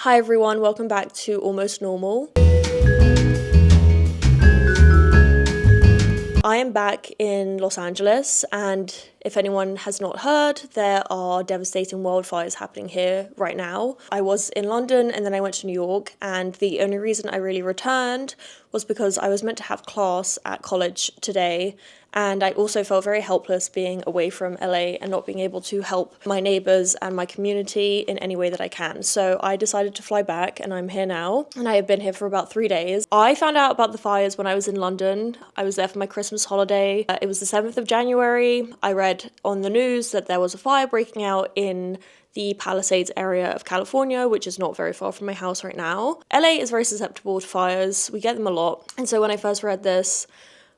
Hi everyone, welcome back to Almost Normal. I am back in Los Angeles, and if anyone has not heard, there are devastating wildfires happening here right now. I was in London and then I went to New York, and the only reason I really returned was because I was meant to have class at college today, and I also felt very helpless being away from LA and not being able to help my neighbours and my community in any way that I can. So I decided to fly back, and I'm here now, and I have been here for about 3 days. I found out about the fires when I was in London. I was there for my Christmas holiday. It was the 7th of January. I read on the news that there was a fire breaking out in the Palisades area of California, which is not very far from my house right now. LA is very susceptible to fires. We get them a lot. And so when I first read this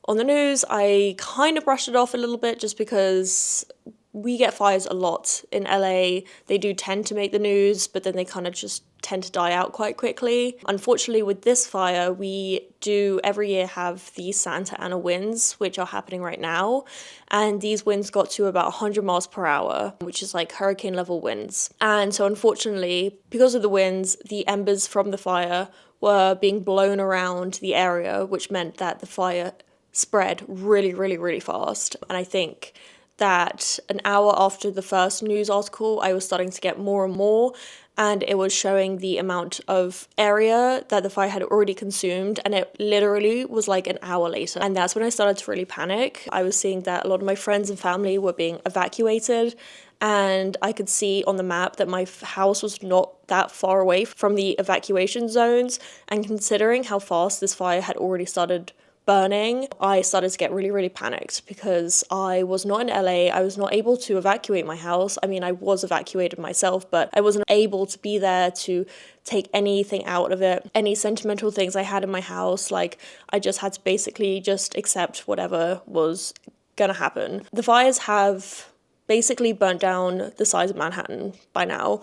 on the news, I kind of brushed it off a little bit just because we get fires a lot in LA. They do tend to make the news, but then they kind of just tend to die out quite quickly. Unfortunately, with this fire, we do every year have the Santa Ana winds, which are happening right now. And these winds got to about 100 miles per hour, which is like hurricane level winds. And so unfortunately, because of the winds, the embers from the fire were being blown around the area, which meant that the fire spread really, really, really fast. And I think that an hour after the first news article, I was starting to get more and more, and it was showing the amount of area that the fire had already consumed, and it literally was like an hour later. And that's when I started to really panic. I was seeing that a lot of my friends and family were being evacuated, and I could see on the map that my house was not that far away from the evacuation zones, and considering how fast this fire had already started burning, I started to get really, really panicked because I was not in LA. I was not able to evacuate my house. I mean, I was evacuated myself, but I wasn't able to be there to take anything out of it. Any sentimental things I had in my house, like I just had to basically just accept whatever was gonna happen. The fires have basically burnt down the size of Manhattan by now,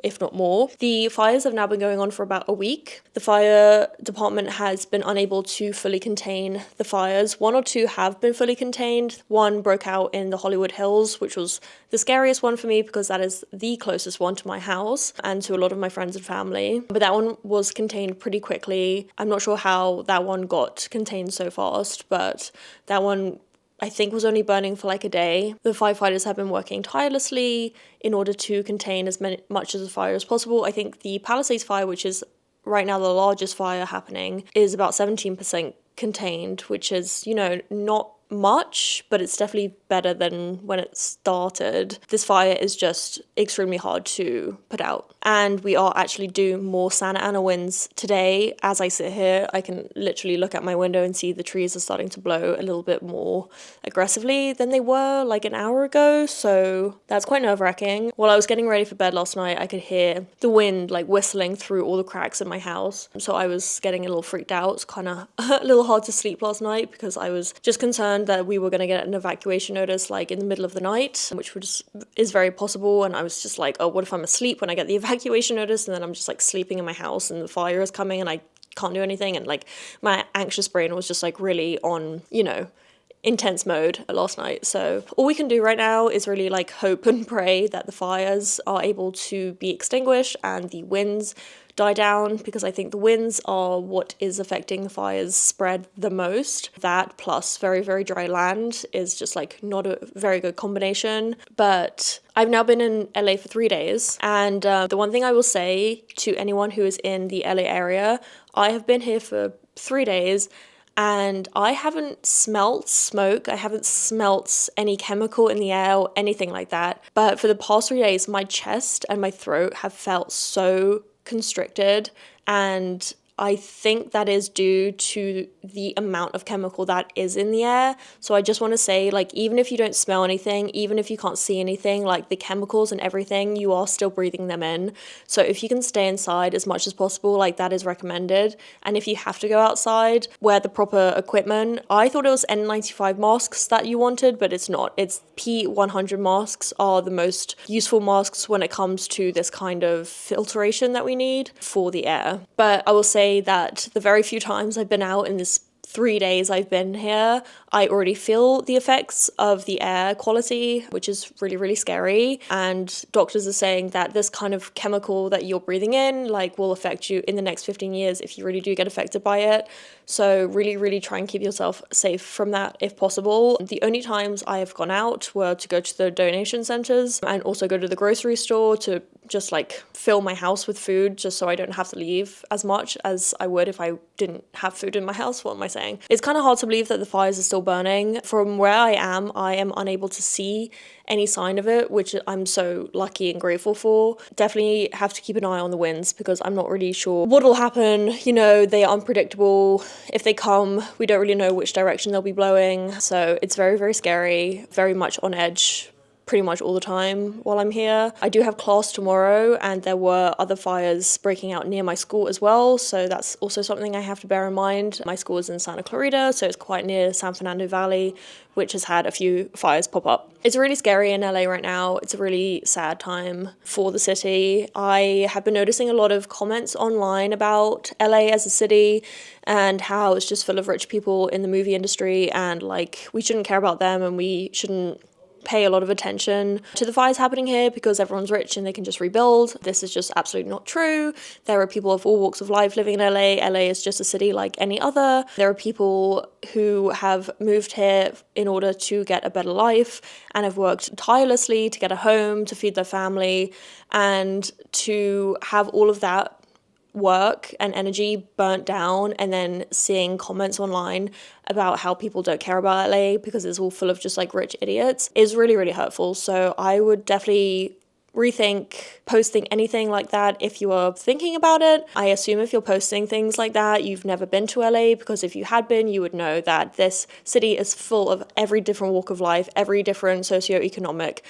if not more. The fires have now been going on for about a week. The fire department has been unable to fully contain the fires. 1 or 2 have been fully contained. One broke out in the Hollywood Hills, which was the scariest one for me because that is the closest one to my house and to a lot of my friends and family. But that one was contained pretty quickly. I'm not sure how that one got contained so fast, but that one I think was only burning for like a day. The firefighters have been working tirelessly in order to contain as much of the fire as possible. I think the Palisades fire, which is right now the largest fire happening, is about 17% contained, which is, not much, but it's definitely better than when it started. This fire is just extremely hard to put out. And we are actually due more Santa Ana winds today. As I sit here, I can literally look out my window and see the trees are starting to blow a little bit more aggressively than they were like an hour ago. So that's quite nerve-wracking. While I was getting ready for bed last night, I could hear the wind like whistling through all the cracks in my house. So I was getting a little freaked out. It's kind of a little hard to sleep last night because I was just concerned that we were going to get an evacuation notice like in the middle of the night, which is very possible. And I was just like, oh, what if I'm asleep when I get the evacuation notice and then I'm just like sleeping in my house and the fire is coming and I can't do anything? And like my anxious brain was just like really on, intense mode last night. So all we can do right now is really like hope and pray that the fires are able to be extinguished and the winds die down, because I think the winds are what is affecting the fire's spread the most. That plus very, very dry land is just like not a very good combination. But I've now been in LA for 3 days, and the one thing I will say to anyone who is in the LA area, I have been here for 3 days and I haven't smelt smoke, I haven't smelt any chemical in the air or anything like that. But for the past 3 days, my chest and my throat have felt so constricted, and I think that is due to the amount of chemical that is in the air. So I just want to say, like, even if you don't smell anything, even if you can't see anything, like the chemicals and everything, you are still breathing them in. So if you can stay inside as much as possible, like that is recommended. And if you have to go outside, wear the proper equipment. I thought it was N95 masks that you wanted, but it's not. It's P100 masks are the most useful masks when it comes to this kind of filtration that we need for the air. But I will say that the very few times I've been out in this 3 days I've been here, I already feel the effects of the air quality, which is really, really scary. And doctors are saying that this kind of chemical that you're breathing in, like, will affect you in the next 15 years if you really do get affected by it. So really, really try and keep yourself safe from that if possible. The only times I have gone out were to go to the donation centers and also go to the grocery store to just like fill my house with food just so I don't have to leave as much as I would if I didn't have food in my house. What am I saying? It's kind of hard to believe that the fires are still burning. From where I am unable to see any sign of it, which I'm so lucky and grateful for. Definitely have to keep an eye on the winds because I'm not really sure what'll happen. You know, they are unpredictable. If they come, we don't really know which direction they'll be blowing. So it's very, very scary, very much on edge pretty much all the time while I'm here. I do have class tomorrow and there were other fires breaking out near my school as well, so that's also something I have to bear in mind. My school is in Santa Clarita, so it's quite near San Fernando Valley, which has had a few fires pop up. It's really scary in LA right now. It's a really sad time for the city. I have been noticing a lot of comments online about LA as a city and how it's just full of rich people in the movie industry and like we shouldn't care about them and we shouldn't pay a lot of attention to the fires happening here because everyone's rich and they can just rebuild. This is just absolutely not true. There are people of all walks of life living in LA. LA is just a city like any other. There are people who have moved here in order to get a better life and have worked tirelessly to get a home, to feed their family, and to have all of that work and energy burnt down and then seeing comments online about how people don't care about LA because it's all full of just like rich idiots is really, really hurtful. So I would definitely rethink posting anything like that if you are thinking about it. I assume if you're posting things like that, you've never been to LA, because if you had been, you would know that this city is full of every different walk of life, every different socioeconomic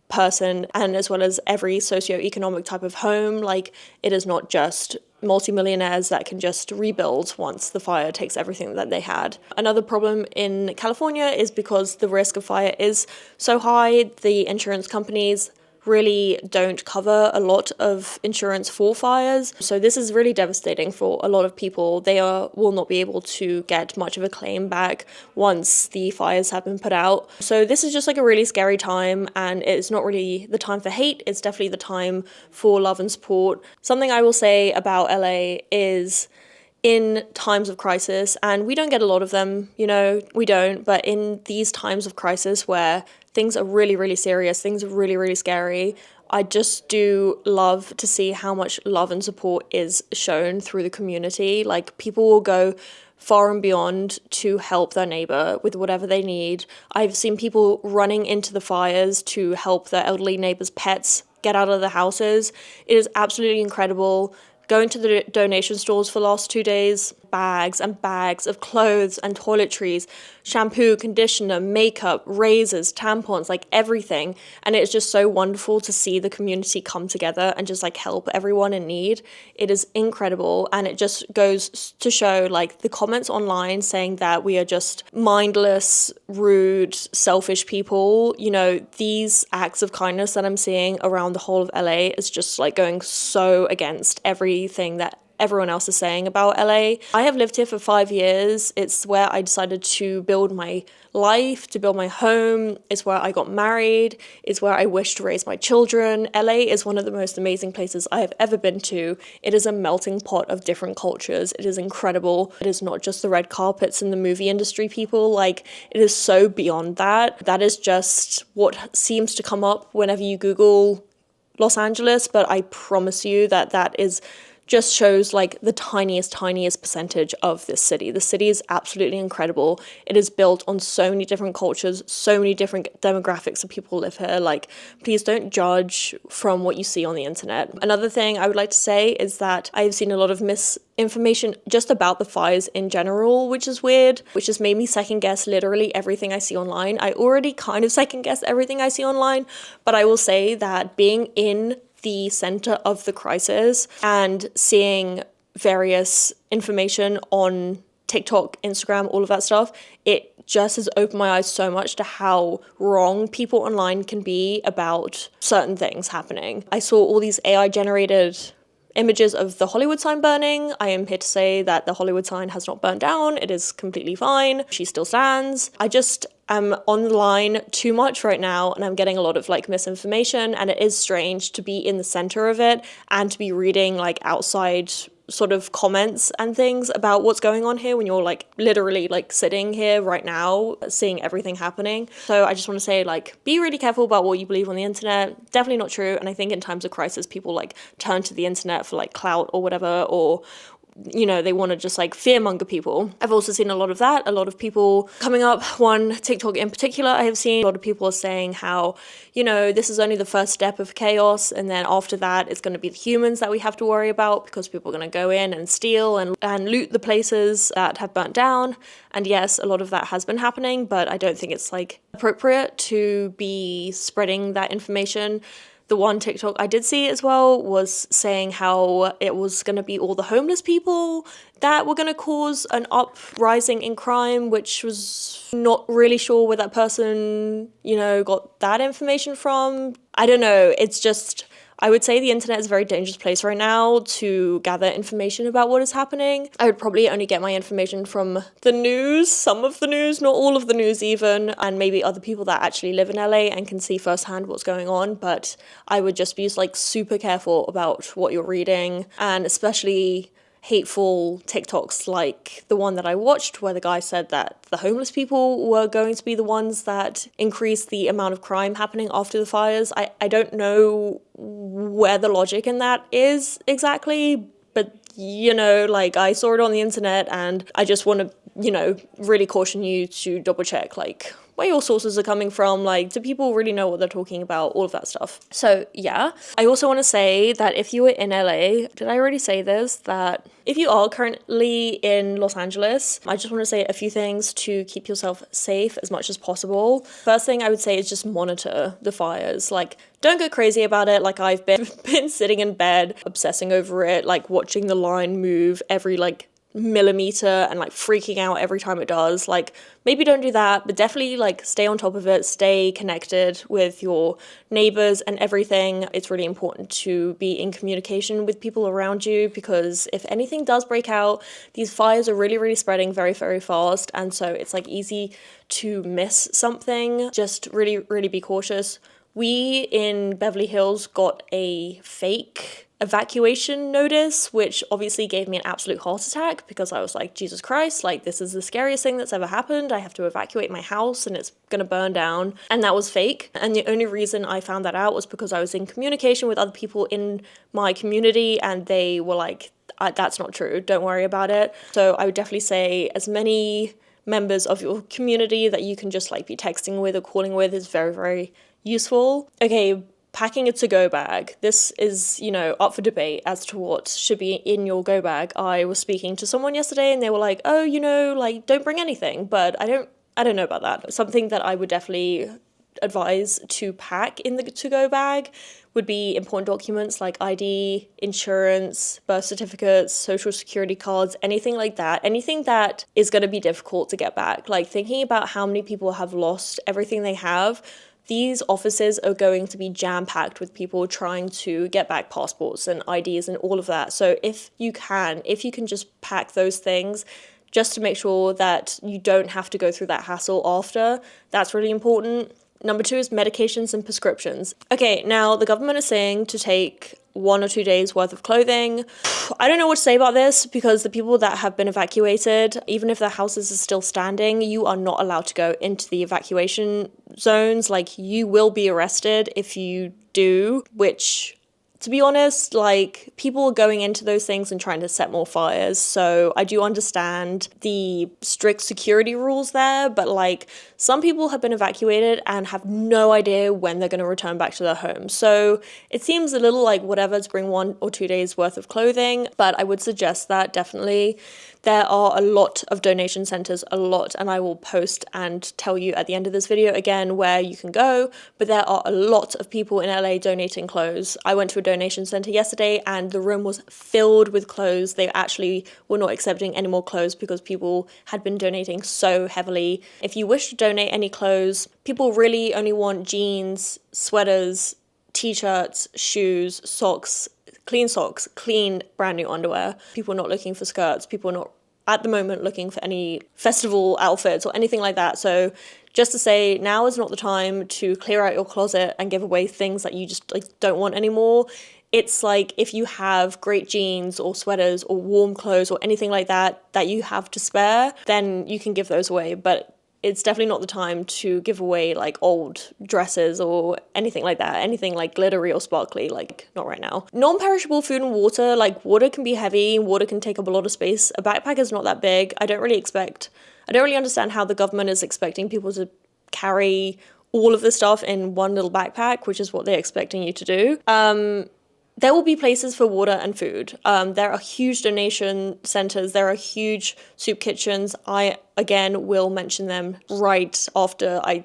person, and as well as every socioeconomic type of home. Like, it is not just multimillionaires that can just rebuild once the fire takes everything that they had. Another problem in California is because the risk of fire is so high, the insurance companies really don't cover a lot of insurance for fires. So this is really devastating for a lot of people. They will not be able to get much of a claim back once the fires have been put out. So this is just like a really scary time, and it's not really the time for hate. It's definitely the time for love and support. Something I will say about LA is, in times of crisis, and we don't get a lot of them, you know, we don't, but in these times of crisis where things are really, really serious, things are really, really scary, I just do love to see how much love and support is shown through the community. Like, people will go far and beyond to help their neighbor with whatever they need. I've seen people running into the fires to help their elderly neighbor's pets get out of the houses. It is absolutely incredible. Going to the donation stores for the last 2 days, bags and bags of clothes and toiletries, shampoo, conditioner, makeup, razors, tampons, like everything. And it's just so wonderful to see the community come together and just like help everyone in need. It is incredible. And it just goes to show, like, the comments online saying that we are just mindless, rude, selfish people. You know, these acts of kindness that I'm seeing around the whole of LA is just like going so against everything that everyone else is saying about LA. I have lived here for 5 years. It's where I decided to build my life, to build my home. It's where I got married. It's where I wish to raise my children. LA is one of the most amazing places I have ever been to. It is a melting pot of different cultures. It is incredible. It is not just the red carpets and the movie industry people. Like, it is so beyond that. That is just what seems to come up whenever you Google Los Angeles, but I promise you that that is just shows like the tiniest percentage of this city. The city is absolutely incredible. It is built on so many different cultures, so many different demographics of people live here. Like, please don't judge from what you see on the internet. Another thing I would like to say is that I've seen a lot of misinformation just about the fires in general, which is weird, which has made me second guess literally everything I see online. I already kind of second guess everything I see online, but I will say that being in the center of the crisis and seeing various information on TikTok, Instagram, all of that stuff, it just has opened my eyes so much to how wrong people online can be about certain things happening. I saw all these AI generated images of the Hollywood sign burning. I am here to say that the Hollywood sign has not burned down. It is completely fine. She still stands. I just am online too much right now, and I'm getting a lot of like misinformation, and it is strange to be in the center of it and to be reading like outside sort of comments and things about what's going on here when you're like literally like sitting here right now seeing everything happening. So I just want to say, like, be really careful about what you believe on the internet. Definitely not true. And I think in times of crisis, people like turn to the internet for like clout or whatever, or you know, they want to just like fearmonger people. I've also seen a lot of that. A lot of people coming up, one TikTok in particular, I have seen a lot of people are saying how, you know, this is only the first step of chaos, and then after that it's going to be the humans that we have to worry about, because people are going to go in and steal and loot the places that have burnt down. And yes, a lot of that has been happening, but I don't think it's like appropriate to be spreading that information. The one TikTok I did see as well was saying how it was going to be all the homeless people that were going to cause an uprising in crime, which was not really sure where that person, you know, got that information from. I don't know. It's just, I would say the internet is a very dangerous place right now to gather information about what is happening. I would probably only get my information from the news, some of the news, not all of the news even, and maybe other people that actually live in LA and can see firsthand what's going on. But I would just be like super careful about what you're reading, and especially hateful TikToks like the one that I watched where the guy said that the homeless people were going to be the ones that increase the amount of crime happening after the fires. I don't know where the logic in that is exactly, but you know, like, I saw it on the internet, and I just want to, you know, really caution you to double check like where your sources are coming from, like, do people really know what they're talking about, all of that stuff. So yeah, I also want to say that if you were in LA, did I already say this, that if you are currently in Los Angeles, I just want to say a few things to keep yourself safe as much as possible. First thing I would say is just monitor the fires. Like, don't go crazy about it like I've been sitting in bed obsessing over it, like watching the line move every like millimeter and like freaking out every time it does. Like, maybe don't do that, but definitely like stay on top of it, stay connected with your neighbors and everything. It's really important to be in communication with people around you, because if anything does break out, these fires are really, really spreading very, very fast, and so it's like easy to miss something. Just really, really be cautious. We in Beverly Hills got a fake evacuation notice, which obviously gave me an absolute heart attack, because I was like, Jesus Christ, like, this is the scariest thing that's ever happened. I have to evacuate my house and it's gonna burn down. And that was fake. And the only reason I found that out was because I was in communication with other people in my community, and they were like, that's not true, don't worry about it. So I would definitely say as many members of your community that you can just like be texting with or calling with is very, very useful. Okay, packing a to-go bag. This is, you know, up for debate as to what should be in your go bag. I was speaking to someone yesterday and they were like, oh, you know, like, don't bring anything, but I don't know about that. Something that I would definitely advise to pack in the to-go bag would be important documents like ID, insurance, birth certificates, social security cards, anything like that. Anything that is going to be difficult to get back. Like, thinking about how many people have lost everything they have, these offices are going to be jam-packed with people trying to get back passports and IDs and all of that. So if you can just pack those things just to make sure that you don't have to go through that hassle after, that's really important. Number 2 is medications and prescriptions. Okay, now the government is saying to take 1 or 2 days worth of clothing. I don't know what to say about this, because the people that have been evacuated, even if their houses are still standing, you are not allowed to go into the evacuation zones. Like, you will be arrested if you do, which, to be honest, like, people are going into those things and trying to set more fires. So I do understand the strict security rules there, but like, some people have been evacuated and have no idea when they're going to return back to their homes. So it seems a little like whatever to bring 1 or 2 days worth of clothing, but I would suggest that definitely. There are a lot of donation centers, and I will post and tell you at the end of this video again where you can go, but there are a lot of people in LA donating clothes. I went to a donation center yesterday and the room was filled with clothes. They actually were not accepting any more clothes because people had been donating so heavily. If you wish to donate any clothes, people really only want jeans, sweaters, t-shirts, shoes, socks, clean socks, clean brand new underwear. People are not looking for skirts. People are not at the moment looking for any festival outfits or anything like that. So just to say, now is not the time to clear out your closet and give away things that you just like don't want anymore. It's like if you have great jeans or sweaters or warm clothes or anything like that that you have to spare, then you can give those away. But it's definitely not the time to give away like old dresses or anything like that, anything like glittery or sparkly, like not right now. Non-perishable food and water, like water can be heavy, water can take up a lot of space. A backpack is not that big. I don't really understand how the government is expecting people to carry all of the stuff in one little backpack, which is what they're expecting you to do. There will be places for water and food. There are huge donation centers. There are huge soup kitchens. I, again, will mention them right after I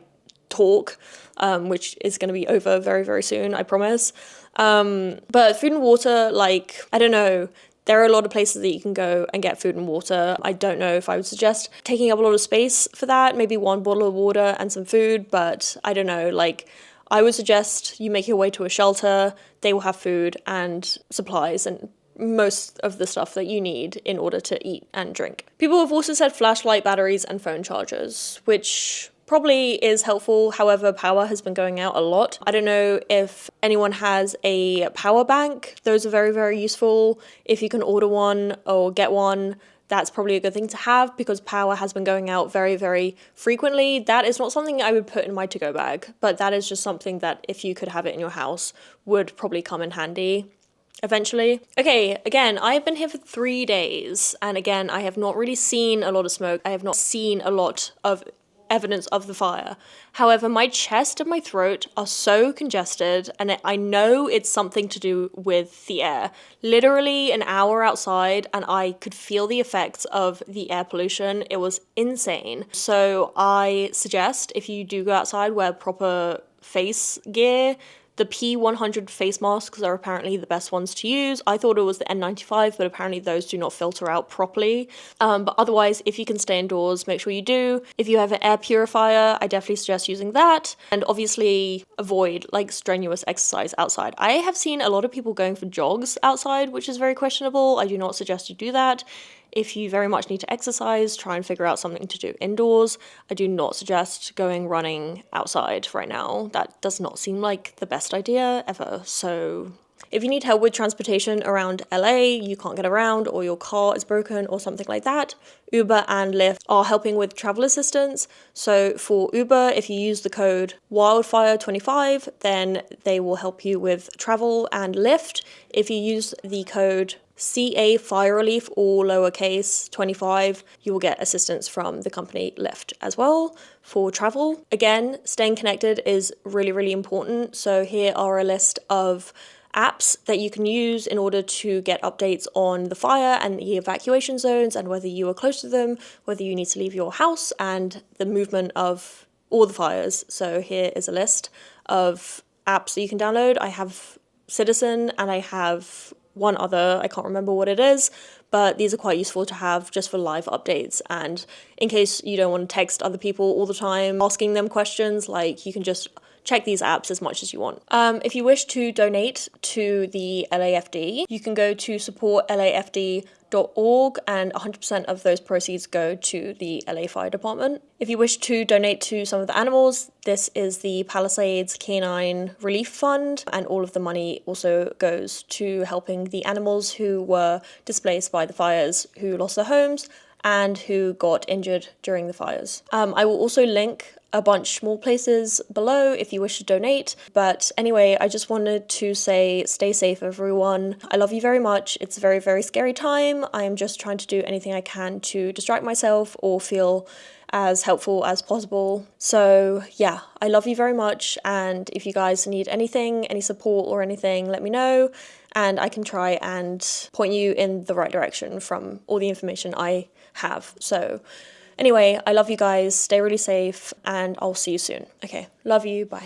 talk, which is going to be over very, very soon, I promise. But food and water, like, I don't know. There are a lot of places that you can go and get food and water. I don't know if I would suggest taking up a lot of space for that. Maybe one bottle of water and some food, but I don't know, like, I would suggest you make your way to a shelter. They will have food and supplies and most of the stuff that you need in order to eat and drink. People have also said flashlight batteries and phone chargers, which probably is helpful. However, power has been going out a lot. I don't know if anyone has a power bank. Those are very, very useful. If you can order one or get one, that's probably a good thing to have because power has been going out very, very frequently. That is not something I would put in my to-go bag, but that is just something that if you could have it in your house would probably come in handy eventually. Okay, again, I have been here for 3 days, and again, I have not really seen a lot of smoke. I have not seen a lot of evidence of the fire. However, my chest and my throat are so congested, and I know it's something to do with the air. Literally an hour outside and I could feel the effects of the air pollution. It was insane. So I suggest if you do go outside, wear proper face gear. The P100 face masks are apparently the best ones to use. I thought it was the N95, but apparently those do not filter out properly. But otherwise, if you can stay indoors, make sure you do. If you have an air purifier, I definitely suggest using that. And obviously avoid like strenuous exercise outside. I have seen a lot of people going for jogs outside, which is very questionable. I do not suggest you do that. If you very much need to exercise, try and figure out something to do indoors. I do not suggest going running outside right now. That does not seem like the best idea ever. So if you need help with transportation around LA, you can't get around or your car is broken or something like that, Uber and Lyft are helping with travel assistance. So for Uber, if you use the code wildfire25, then they will help you with travel, and Lyft, if you use the code CA Fire Relief, all lowercase 25, you will get assistance from the company Lyft as well for travel. Again, staying connected is really, really important. So here are a list of apps that you can use in order to get updates on the fire and the evacuation zones and whether you are close to them, whether you need to leave your house, and the movement of all the fires. So here is a list of apps that you can download. I have Citizen and I have one other, I can't remember what it is, but these are quite useful to have just for live updates and in case you don't want to text other people all the time asking them questions, like you can just check these apps as much as you want. If you wish to donate to the LAFD, you can go to supportlafd.org and 100% of those proceeds go to the LA Fire Department. If you wish to donate to some of the animals, this is the Palisades Canine Relief Fund, and all of the money also goes to helping the animals who were displaced by the fires, who lost their homes, and who got injured during the fires. I will also link a bunch more places below if you wish to donate. But anyway, I just wanted to say stay safe, everyone. I love you very much. It's a very, very scary time. I am just trying to do anything I can to distract myself or feel as helpful as possible. So yeah, I love you very much. And if you guys need anything, any support or anything, let me know. And I can try and point you in the right direction from all the information I have. So anyway, I love you guys, stay really safe, and I'll see you soon. Okay, love you, bye.